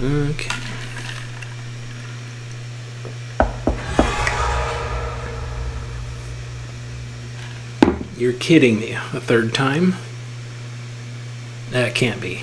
Okay. You're kidding me. A third time? That can't be.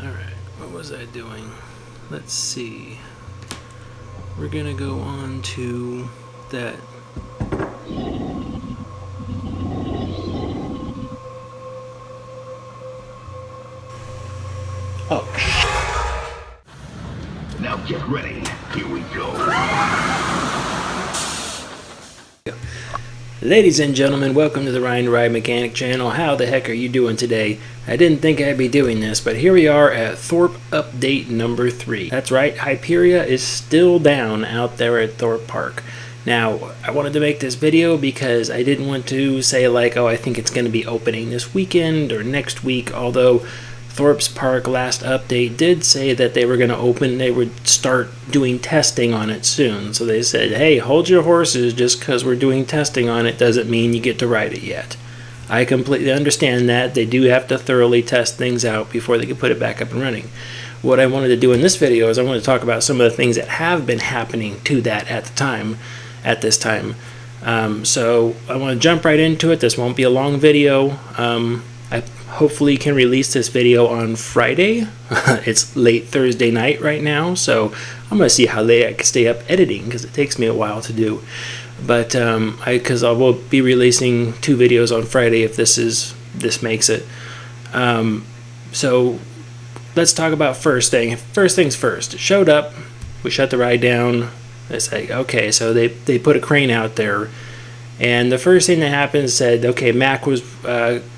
Alright, what was I doing? Let's see. We're gonna go on to that. Oh, now get ready. Here we go. Ladies and gentlemen, welcome to the Ryan Ride Mechanic channel. How the heck are you doing today? I didn't think I'd be doing this, but here we are at Thorpe update number 3. That's right, Hyperia is still down out there at Thorpe Park. Now, I wanted to make this video because I didn't want to say like, oh, I think it's going to be opening this weekend or next week, although Thorpe's Park last update did say that they were going to open, they would start doing testing on it soon. So they said, hey, hold your horses, just because we're doing testing on it doesn't mean you get to ride it yet. I completely understand that. They do have to thoroughly test things out before they can put it back up and running. What I wanted to do in this video is I want to talk about some of the things that have been happening to that at this time. So I want to jump right into it. This won't be a long video. I hopefully can release this video on Friday. It's late Thursday night right now, so I'm going to see how late I can stay up editing because it takes me a while to do. But because I will be releasing 2 videos on Friday if this makes it. So let's talk about first things first. It showed up, we shut the ride down. It's like, okay, so they put a crane out there, and the first thing that happened said, okay, Mac was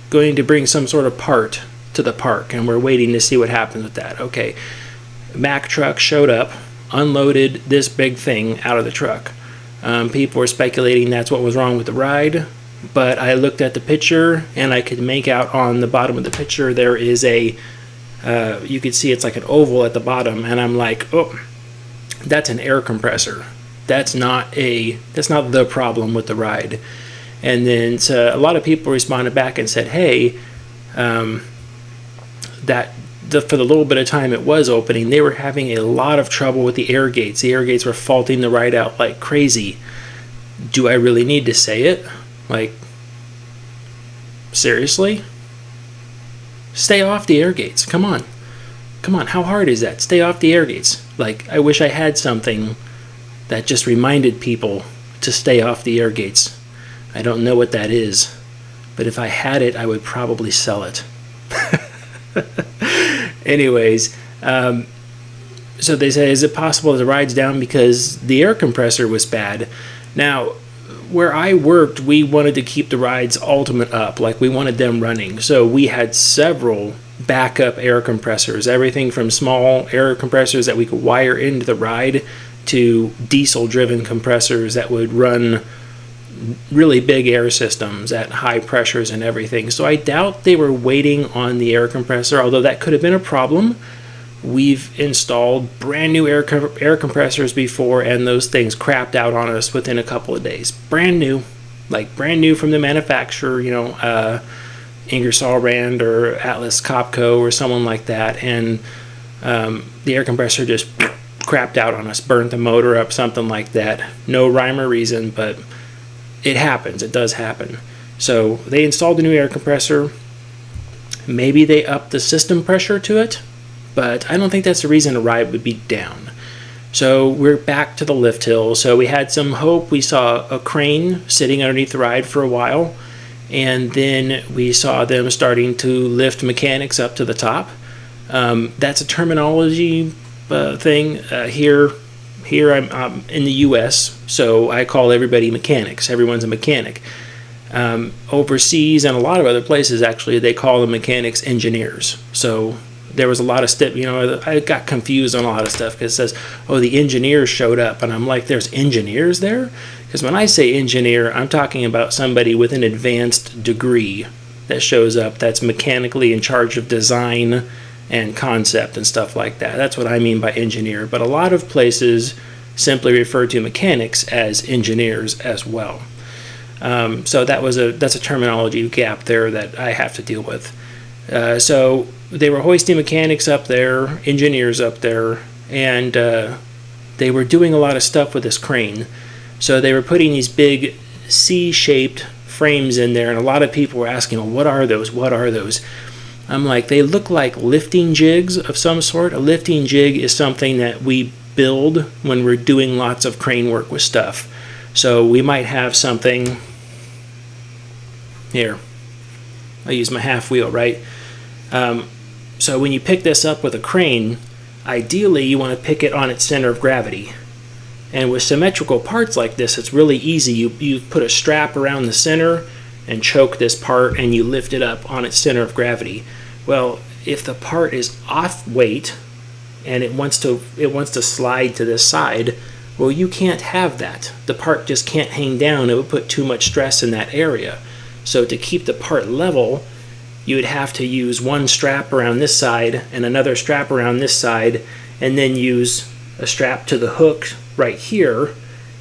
going to bring some sort of part to the park, and we're waiting to see what happens with that. Okay, Mac truck showed up, unloaded this big thing out of the truck. People were speculating that's what was wrong with the ride, but I looked at the picture and I could make out on the bottom of the picture there is a you could see it's like an oval at the bottom, and I'm like, oh, that's an air compressor. That's not the problem with the ride. And then so a lot of people responded back and said, hey, for the little bit of time it was opening, they were having a lot of trouble with the air gates. The air gates were faulting the ride out like crazy. Do I really need to say it? Like, seriously? Stay off the air gates. Come on. How hard is that? Stay off the air gates. Like, I wish I had something that just reminded people to stay off the air gates. I don't know what that is, but if I had it, I would probably sell it. Anyways, so they say, is it possible the ride's down because the air compressor was bad? Now, where I worked, we wanted to keep the rides ultimate up, like we wanted them running. So we had several backup air compressors, everything from small air compressors that we could wire into the ride to diesel-driven compressors that would run really big air systems at high pressures and everything. So I doubt they were waiting on the air compressor, although that could have been a problem. We've installed brand new air compressors before, and those things crapped out on us within a couple of days. Brand new, like brand new from the manufacturer, you know, Ingersoll Rand or Atlas Copco or someone like that, and the air compressor just crapped out on us, burnt the motor up, something like that. No rhyme or reason, but it happens. It does happen. So they installed a new air compressor. Maybe they upped the system pressure to it, but I don't think that's the reason a ride would be down. So we're back to the lift hill. So we had some hope. We saw a crane sitting underneath the ride for a while, and then we saw them starting to lift mechanics up to the top. That's a terminology thing. Here I'm in the U.S., so I call everybody mechanics. Everyone's a mechanic. Overseas and a lot of other places, actually, they call the mechanics engineers. So there was a lot of stuff, I got confused on a lot of stuff because it says, oh, the engineers showed up. And I'm like, there's engineers there? Because when I say engineer, I'm talking about somebody with an advanced degree that shows up that's mechanically in charge of design and concept and stuff like that. That's what I mean by engineer. But a lot of places simply refer to mechanics as engineers as well. So that's a terminology gap there that I have to deal with. So they were hoisting mechanics up there, engineers up there, and they were doing a lot of stuff with this crane. So they were putting these big C-shaped frames in there, and a lot of people were asking, well, what are those? What are those? I'm like, they look like lifting jigs of some sort. A lifting jig is something that we build when we're doing lots of crane work with stuff. So we might have something here. I use my half wheel, right? So when you pick this up with a crane, ideally you want to pick it on its center of gravity. And with symmetrical parts like this, it's really easy. You put a strap around the center and choke this part, and you lift it up on its center of gravity. Well, if the part is off weight and it wants to slide to this side, well, you can't have that. The part just can't hang down. It would put too much stress in that area. So to keep the part level, you would have to use one strap around this side and another strap around this side, and then use a strap to the hook right here,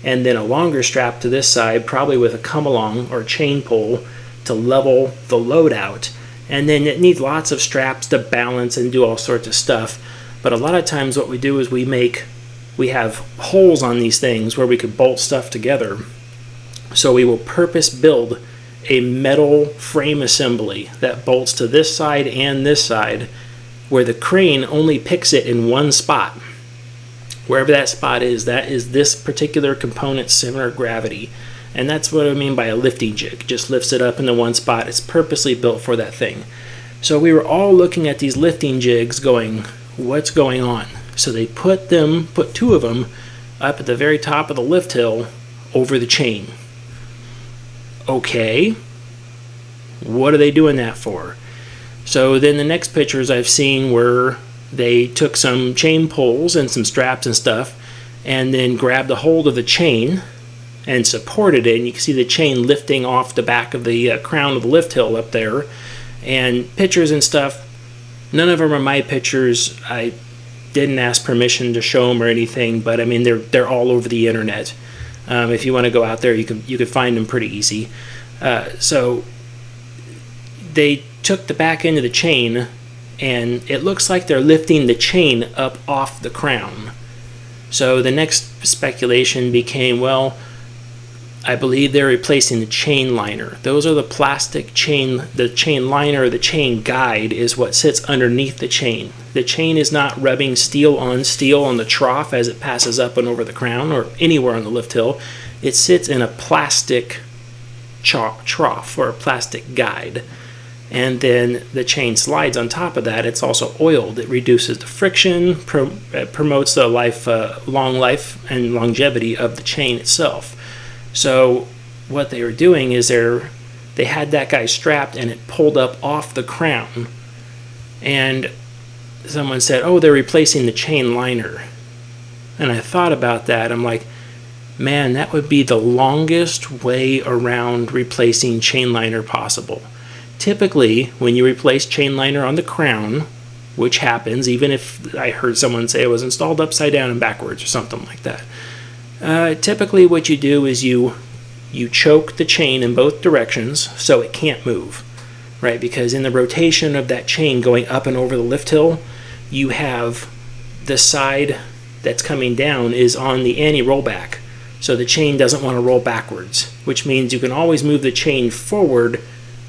and then a longer strap to this side, probably with a come-along or chain pull to level the load out. And then it needs lots of straps to balance and do all sorts of stuff. But a lot of times what we do is we have holes on these things where we could bolt stuff together. So we will purpose build a metal frame assembly that bolts to this side and this side, where the crane only picks it in one spot. Wherever that spot is, that is this particular component's center of gravity. And that's what I mean by a lifting jig. It just lifts it up into one spot. It's purposely built for that thing. So we were all looking at these lifting jigs going, what's going on? So they put two of them up at the very top of the lift hill over the chain. Okay, what are they doing that for? So then the next pictures I've seen were they took some chain pulls and some straps and stuff, and then grabbed a hold of the chain and supported it, and you can see the chain lifting off the back of the crown of the lift hill up there. And pictures and stuff, none of them are my pictures. I didn't ask permission to show them or anything, but I mean they're all over the internet. If you want to go out there, you can find them pretty easy. So they took the back end of the chain, and it looks like they're lifting the chain up off the crown. So the next speculation became, well, I believe they're replacing the chain liner. Those are the plastic chain. The chain liner, the chain guide, is what sits underneath the chain. The chain is not rubbing steel on the trough as it passes up and over the crown or anywhere on the lift hill. It sits in a plastic trough or a plastic guide. And then the chain slides on top of that. It's also oiled. It reduces the friction, promotes the long life and longevity of the chain itself. So what they were doing is they had that guy strapped, and it pulled up off the crown. And someone said, oh, they're replacing the chain liner. And I thought about that. I'm like, man, that would be the longest way around replacing chain liner possible. Typically, when you replace chain liner on the crown, which happens, even if I heard someone say it was installed upside down and backwards or something like that, typically what you do is you choke the chain in both directions so it can't move, right? Because in the rotation of that chain going up and over the lift hill, you have the side that's coming down is on the anti-rollback. So the chain doesn't want to roll backwards, which means you can always move the chain forward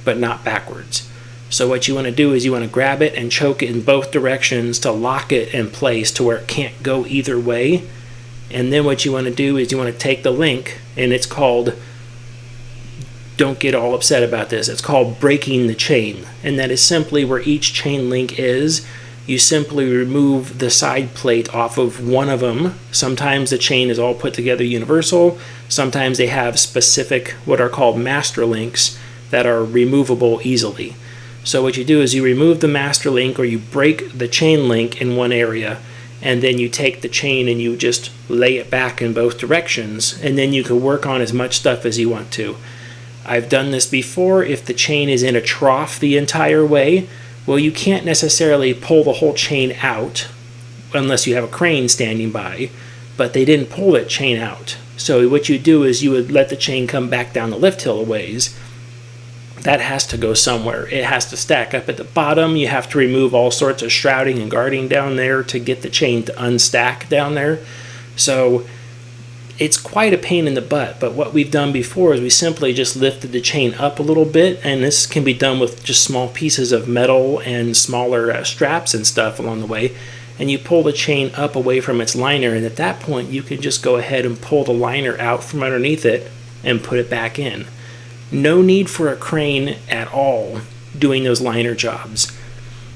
but not backwards. So what you want to do is you want to grab it and choke it in both directions to lock it in place to where it can't go either way. And then what you want to do is you want to take the link, and it's called don't get all upset about this. It's called breaking the chain, and that is simply where each chain link is. You simply remove the side plate off of one of them. Sometimes the chain is all put together universal. Sometimes they have specific, what are called master links, that are removable easily. So what you do is you remove the master link, or you break the chain link in one area, and then you take the chain and you just lay it back in both directions, and then you can work on as much stuff as you want to. I've done this before. If the chain is in a trough the entire way, well, you can't necessarily pull the whole chain out unless you have a crane standing by, but they didn't pull that chain out. So what you do is you would let the chain come back down the lift hill a ways. That has to go somewhere. It has to stack up at the bottom. You have to remove all sorts of shrouding and guarding down there to get the chain to unstack down there. So it's quite a pain in the butt, but what we've done before is we simply just lifted the chain up a little bit, and this can be done with just small pieces of metal and smaller straps and stuff along the way, and you pull the chain up away from its liner, and at that point you can just go ahead and pull the liner out from underneath it and put it back in. No need for a crane at all doing those liner jobs.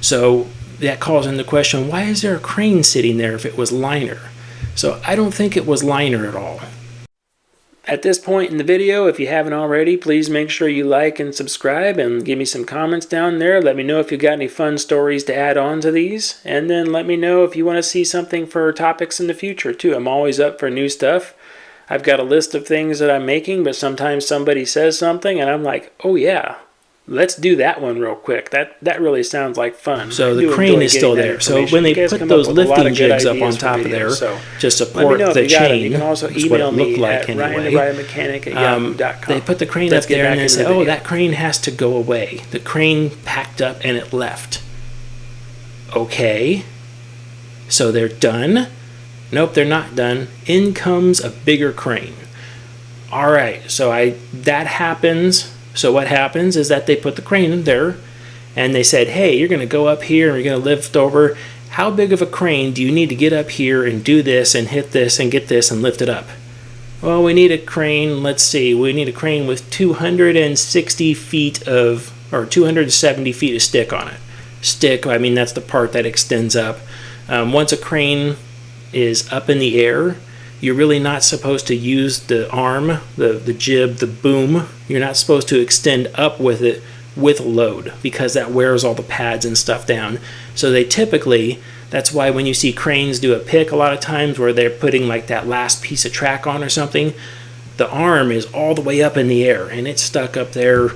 So that calls into question, why is there a crane sitting there if it was liner? So I don't think it was liner at all. At this point in the video, if you haven't already, please make sure you like and subscribe and give me some comments down there. Let me know if you got any fun stories to add on to these. And then let me know if you want to see something for topics in the future too. I'm always up for new stuff. I've got a list of things that I'm making, but sometimes somebody says something and I'm like, oh yeah, let's do that one real quick. That really sounds like fun. So the crane is still there. So when they put those lifting jigs up on top of there to support the chain, you can also email me at ryan@yahoo.com. They put the crane up there and they say, oh, that crane has to go away. The crane packed up and it left. Okay, so they're done? Nope, they're not done. In comes a bigger crane. All right, so that happens. So what happens is that they put the crane in there and they said, hey, you're going to go up here and you're going to lift over. How big of a crane do you need to get up here and do this and hit this and get this and lift it up? Well, we need a crane, let's see, we need a crane with 260 feet of, or 270 feet of stick on it. Stick, I mean, that's the part that extends up. Once a crane is up in the air, you're really not supposed to use the arm, the jib, the boom. You're not supposed to extend up with it with a load because that wears all the pads and stuff down. So they typically, that's why when you see cranes do a pick a lot of times where they're putting like that last piece of track on or something, the arm is all the way up in the air and it's stuck up there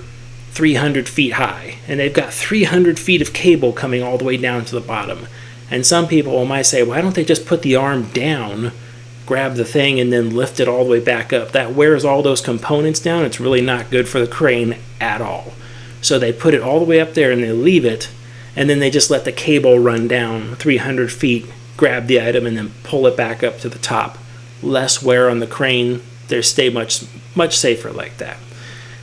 300 feet high. And they've got 300 feet of cable coming all the way down to the bottom. And some people might say, why don't they just put the arm down, grab the thing, and then lift it all the way back up? That wears all those components down. It's really not good for the crane at all. So they put it all the way up there and they leave it, and then they just let the cable run down 300 feet, grab the item, and then pull it back up to the top. Less wear on the crane. They stay much safer like that.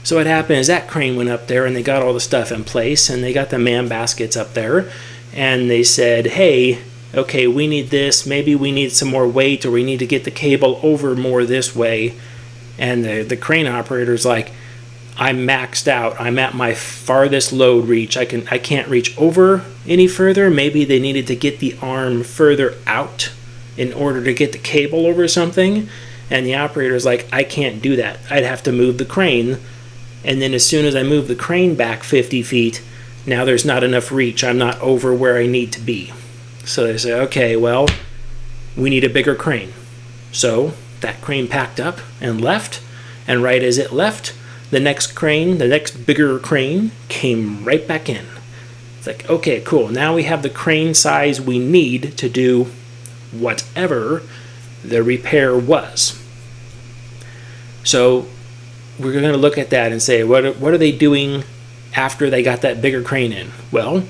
So what happened is that crane went up there and they got all the stuff in place and they got the man baskets up there. And they said, hey, okay, we need this, maybe we need some more weight, or we need to get the cable over more this way. And the crane operator's like, I'm maxed out. I'm at my farthest load reach. I can't reach over any further. Maybe they needed to get the arm further out in order to get the cable over something. And the operator's like, I can't do that. I'd have to move the crane. And then as soon as I move the crane back 50 feet, now there's not enough reach. I'm not over where I need to be. So they say, okay, well, we need a bigger crane. So that crane packed up and left. And right as it left, the next crane, the next bigger crane, came right back in. It's like, okay, cool. Now we have the crane size we need to do whatever the repair was. So we're going to look at that and say, what are they doing after they got that bigger crane in? Well,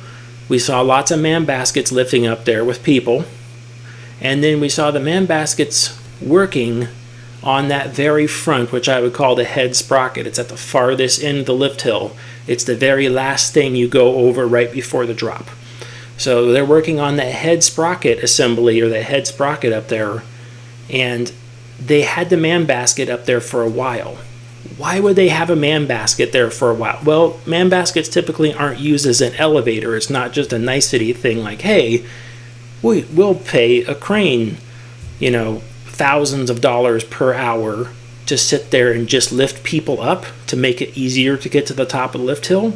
we saw lots of man baskets lifting up there with people, and then we saw the man baskets working on that very front, which I would call the head sprocket. It's at the farthest end of the lift hill. It's the very last thing you go over right before the drop. So they're working on that head sprocket assembly, or the head sprocket up there, and they had the man basket up there for a while. Why would they have a man basket there for a while? Well, man baskets typically aren't used as an elevator. It's not just a nicety thing like, hey, we'll pay a crane, thousands of dollars per hour to sit there and just lift people up to make it easier to get to the top of the lift hill.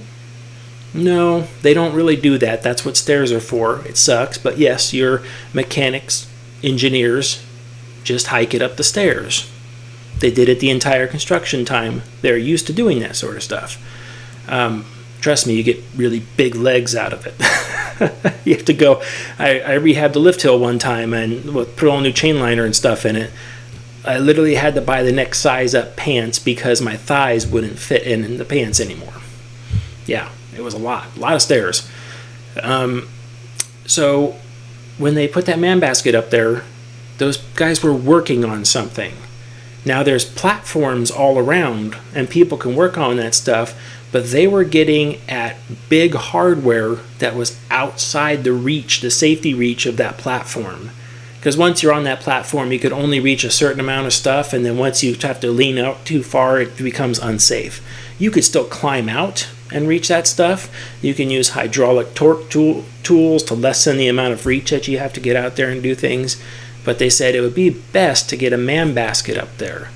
No, they don't really do that. That's what stairs are for. It sucks, but yes, your mechanics, engineers, just hike it up the stairs. They did it the entire construction time. They're used to doing that sort of stuff. Trust me, you get really big legs out of it. You have to go. I rehabbed the lift hill one time and put all new chain liner and stuff in it. I literally had to buy the next size up pants because my thighs wouldn't fit in the pants anymore. Yeah, it was a lot of stairs. So when they put that man basket up there, those guys were working on something. Now there's platforms all around and people can work on that stuff, but they were getting at big hardware that was outside the safety reach of that platform. Because once you're on that platform, you could only reach a certain amount of stuff, and then once you have to lean out too far, it becomes unsafe. You could still climb out and reach that stuff. You can use hydraulic torque tools to lessen the amount of reach that you have to get out there and do things. But they said it would be best to get a man basket up there.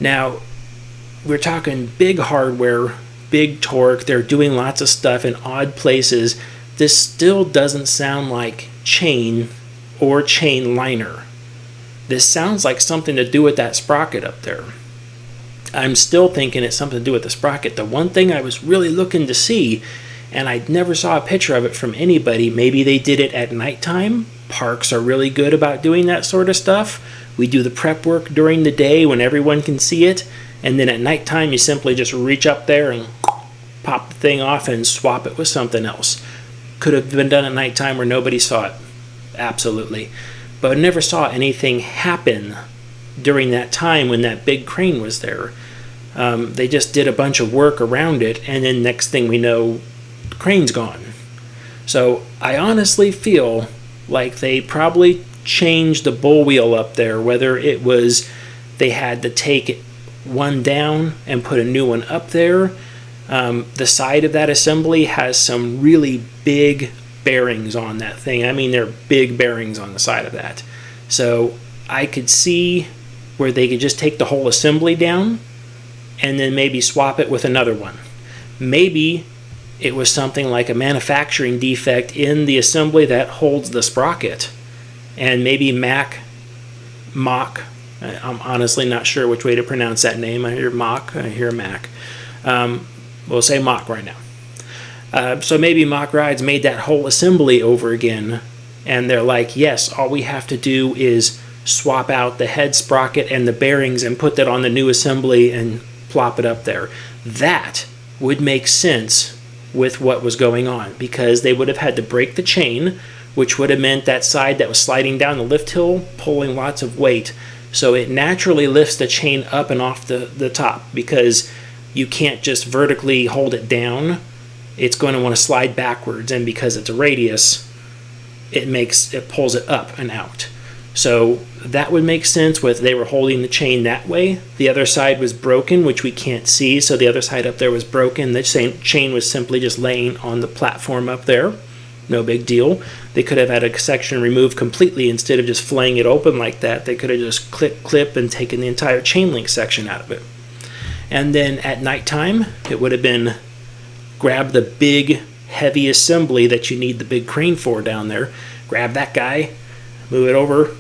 Now, we're talking big hardware, big torque. They're doing lots of stuff in odd places. This still doesn't sound like chain or chain liner. This sounds like something to do with that sprocket up there. I'm still thinking it's something to do with the sprocket. The one thing I was really looking to see, and I never saw a picture of it from anybody, maybe they did it at nighttime. Parks are really good about doing that sort of stuff. We do the prep work during the day when everyone can see it, and then at nighttime you simply just reach up there and pop the thing off and swap it with something else. Could have been done at nighttime where nobody saw it. Absolutely. But I never saw anything happen during that time when that big crane was there. They just did a bunch of work around it, and then next thing we know, the crane's gone. So I honestly feel like they probably changed the bull wheel up there, whether it was they had to take one down and put a new one up there. The side of that assembly has some really big bearings on that thing. I mean, they're big bearings on the side of that. So I could see where they could just take the whole assembly down and then maybe swap it with another one. Maybe it was something like a manufacturing defect in the assembly that holds the sprocket. And maybe Mach, I'm honestly not sure which way to pronounce that name. I hear Mach, I hear Mac. We'll say Mach right now. So maybe Mach Rides made that whole assembly over again, and they're like, yes, all we have to do is swap out the head sprocket and the bearings and put that on the new assembly and plop it up there. That would make sense with what was going on, because they would have had to break the chain, which would have meant that side that was sliding down the lift hill pulling lots of weight. So it naturally lifts the chain up and off the top, because you can't just vertically hold it down. It's going to want to slide backwards, and because it's a radius, it pulls it up and out. So that would make sense with they were holding the chain that way. The other side was broken, which we can't see, so the other side up there was broken. The same chain was simply just laying on the platform up there. No big deal. They could have had a section removed completely instead of just flaying it open like that. They could have just clip and taken the entire chain link section out of it. And then at nighttime, it would have been grab the big heavy assembly that you need the big crane for down there. Grab that guy, move it over,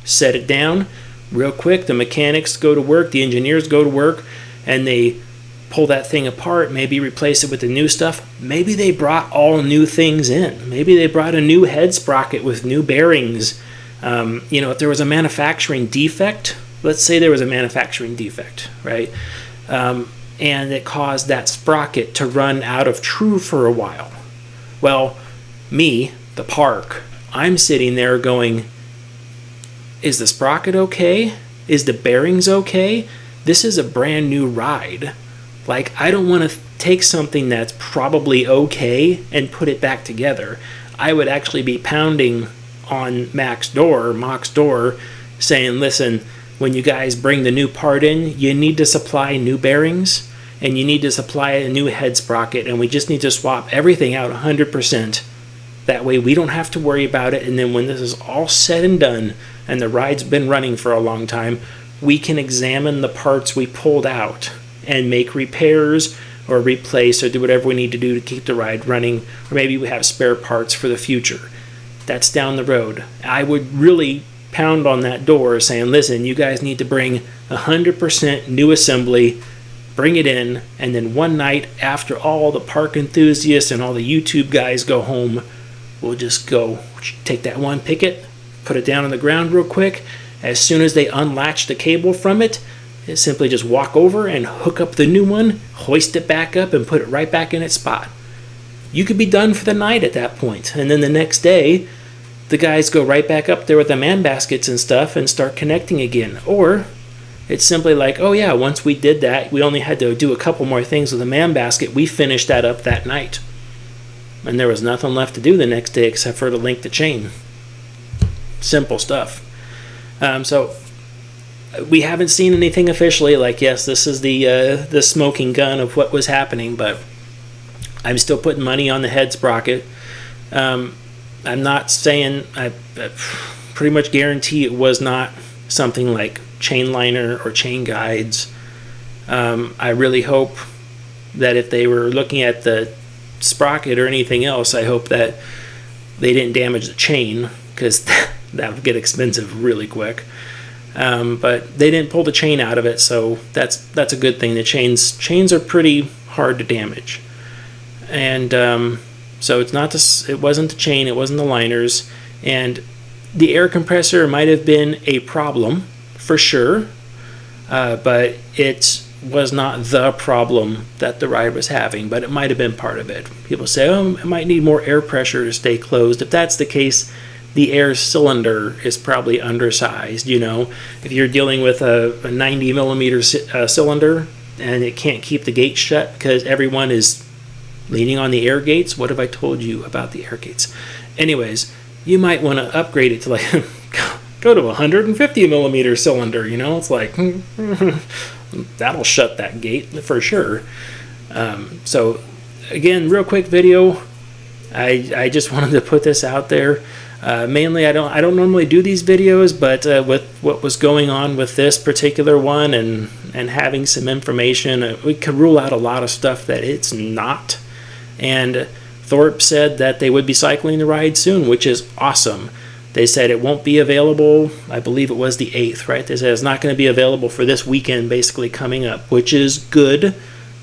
set it down real quick. The mechanics go to work, the engineers go to work, and they pull that thing apart, maybe replace it with the new stuff. Maybe they brought all new things in. Maybe they brought a new head sprocket with new bearings. If there was a manufacturing defect, let's say there was a manufacturing defect, right? And it caused that sprocket to run out of true for a while. Well, me, the park, I'm sitting there going, is the sprocket okay? Is the bearings okay? This is a brand new ride. Like, I don't want to take something that's probably okay and put it back together. I would actually be pounding on Mach's door, saying, listen, when you guys bring the new part in, you need to supply new bearings and you need to supply a new head sprocket, and we just need to swap everything out 100%. That way we don't have to worry about it, and then when this is all said and done and the ride's been running for a long time, we can examine the parts we pulled out and make repairs or replace or do whatever we need to do to keep the ride running, or maybe we have spare parts for the future. That's down the road. I would really pound on that door saying, listen, you guys need to bring 100% new assembly, bring it in, and then one night after all the park enthusiasts and all the YouTube guys go home, we'll just go take that one picket, put it down on the ground real quick. As soon as they unlatch the cable from it, simply just walk over and hook up the new one, hoist it back up, and put it right back in its spot. You could be done for the night at that point. And then the next day, the guys go right back up there with the man baskets and stuff and start connecting again. Or it's simply like, oh yeah, once we did that, we only had to do a couple more things with the man basket. We finished that up that night. And there was nothing left to do the next day except for to link the chain. Simple stuff. So we haven't seen anything officially like, yes, this is the smoking gun of what was happening, but I'm still putting money on the head sprocket. I'm not saying, I pretty much guarantee it was not something like chain liner or chain guides. I really hope that if they were looking at the sprocket or anything else, I hope that they didn't damage the chain, because that would get expensive really quick. But they didn't pull the chain out of it, so that's a good thing. The chains are pretty hard to damage, and so it wasn't the chain, it wasn't the liners, and the air compressor might have been a problem for sure, but it was not the problem that the ride was having, but it might have been part of it. People say, oh, it might need more air pressure to stay closed. If that's the case, the air cylinder is probably undersized. If you're dealing with a 90 millimeter cylinder and it can't keep the gate shut because everyone is leaning on the air gates. What have I told you about the air gates? Anyways, you might want to upgrade it to like go to a 150 millimeter cylinder. It's like that'll shut that gate for sure. So again, real quick video. I just wanted to put this out there. Mainly, I don't normally do these videos, but with what was going on with this particular one and having some information, we could rule out a lot of stuff that it's not. And Thorpe said that they would be cycling the ride soon, which is awesome. They said it won't be available, I believe it was the 8th, right? They said it's not going to be available for this weekend basically coming up, which is good.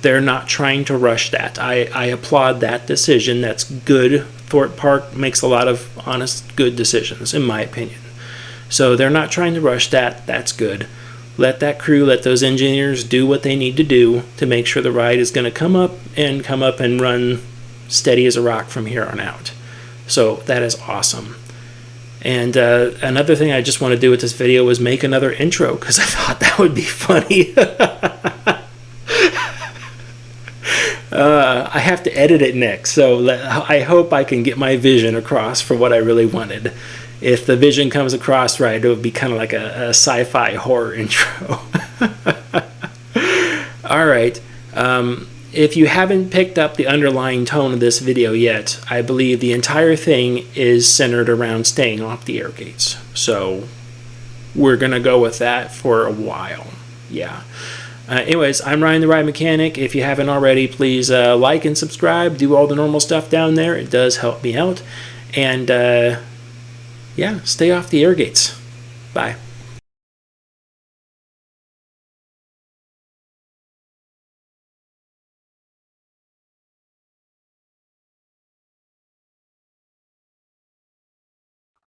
They're not trying to rush that. I applaud that decision. That's good. Thorpe Park makes a lot of honest, good decisions, in my opinion. So they're not trying to rush that. That's good. Let that crew, let those engineers do what they need to do to make sure the ride is going to come up and run steady as a rock from here on out. So that is awesome. And another thing I just want to do with this video was make another intro, because I thought that would be funny. I have to edit it next, so I hope I can get my vision across for what I really wanted. If the vision comes across right, it would be kind of like a sci-fi horror intro. All right. If you haven't picked up the underlying tone of this video yet, I believe the entire thing is centered around staying off the air gates. So we're going to go with that for a while. Yeah. Anyways, I'm Ryan the Ride Mechanic. If you haven't already, please like and subscribe. Do all the normal stuff down there. It does help me out. And yeah, stay off the air gates. Bye.